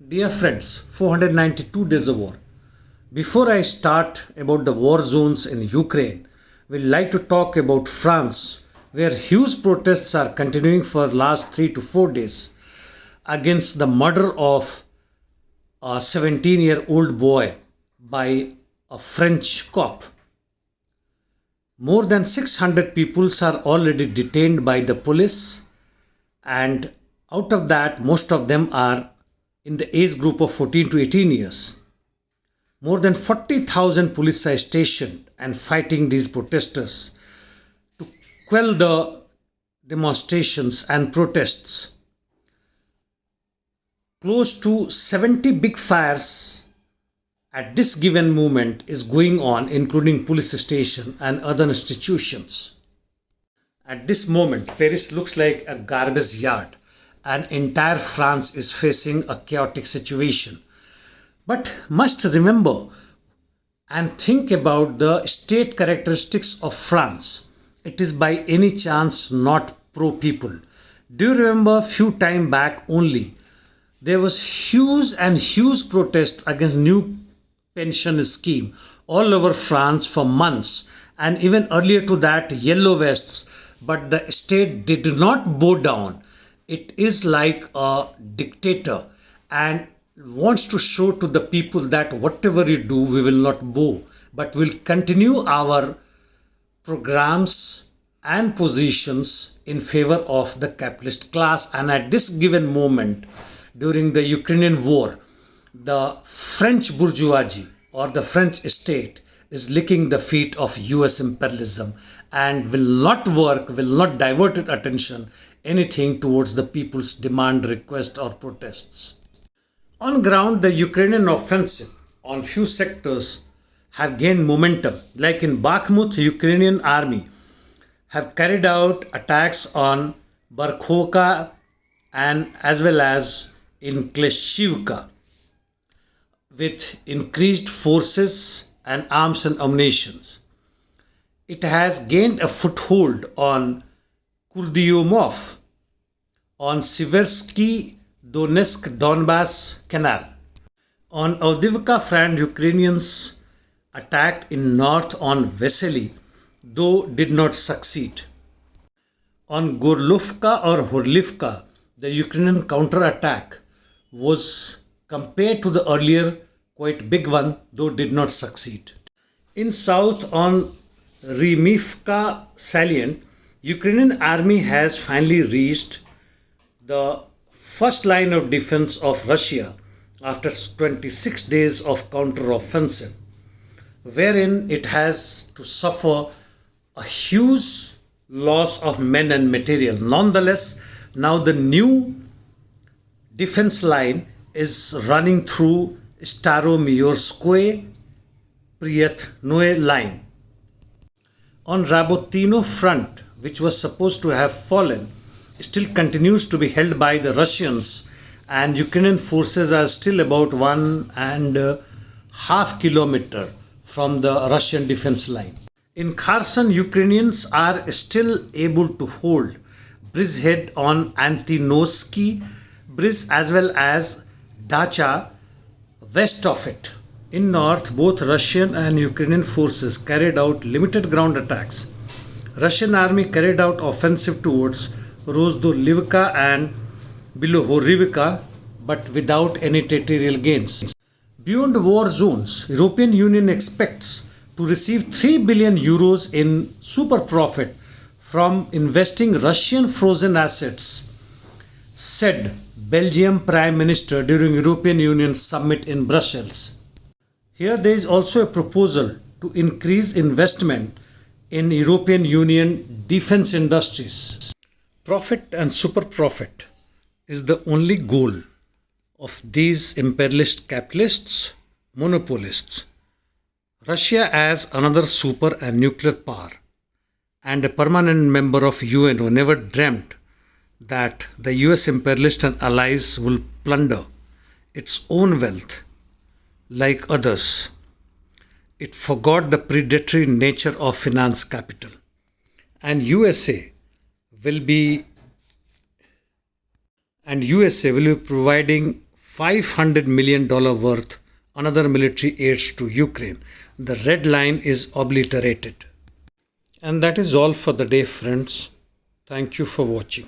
Dear friends, 492 days of war. Before I start about the war zones in Ukraine, we'd like to talk about France, where huge protests are continuing for last 3 to 4 days against the murder of a 17-year-old boy by a French cop. More than 600 people are already detained by the police, and out of that, most of them are in the age group of 14 to 18 years. More than 40,000 police are stationed and fighting these protesters to quell the demonstrations and protests. Close to 70 big fires at this given moment is going on, including police station and other institutions. At this moment, Paris looks like a garbage yard and entire France is facing a chaotic situation. But must remember and think about the state characteristics of France. It is by any chance not pro-people. Do you remember few time back only, there was huge protest against new pension scheme all over France for months, and even earlier to that yellow vests, but the state did not bow down. It is like a dictator and wants to show to the people that whatever you do, we will not bow, but will continue our programs and positions in favor of the capitalist class. And at this given moment, during the Ukrainian war, the French bourgeoisie or the French state is licking the feet of US imperialism and will not work, will not divert its attention anything towards the people's demand, request or protests. On ground, the Ukrainian offensive on few sectors have gained momentum. Like in Bakhmut, Ukrainian army have carried out attacks on Barkhovka and as well as in Kleshivka with increased forces and arms and ammunition. It has gained a foothold on Kurdyumov, on Siversky Donetsk Donbass Canal. On Avdiivka front, Ukrainians attacked in north on Vesely, though did not succeed. On Gorlovka or Horlivka, the Ukrainian counter-attack was, compared to the earlier, quite big one, though did not succeed. In south on Rimivka salient, Ukrainian army has finally reached the first line of defense of Russia after 26 days of counter-offensive, wherein it has to suffer a huge loss of men and material. Nonetheless, now the new defense line is running through Staromyorskoye Prietnoe line. On Rabotino front, which was supposed to have fallen, still continues to be held by the Russians, and Ukrainian forces are still about 1.5 kilometers from the Russian defense line. In Kherson, Ukrainians are still able to hold bridgehead on Antinovsky Bridge as well as Dacha west of it. In north, both Russian and Ukrainian forces carried out limited ground attacks. Russian army carried out offensive towards Rozdolivka and Bilohorivka, but without any territorial gains. Beyond war zones, European Union expects to receive 3 billion euros in super profit from investing Russian frozen assets, said Belgium Prime Minister during European Union summit in Brussels. Here there is also a proposal to increase investment in European Union defense industries. Profit and super profit is the only goal of these imperialist capitalists, monopolists. Russia as another super and nuclear power and a permanent member of UN who never dreamt that the US imperialists and allies will plunder its own wealth like others. It forgot the predatory nature of finance capital. And USA will be providing $500 million worth another military aids to Ukraine. The red line is obliterated. And that is all for the day, friends. Thank you for watching.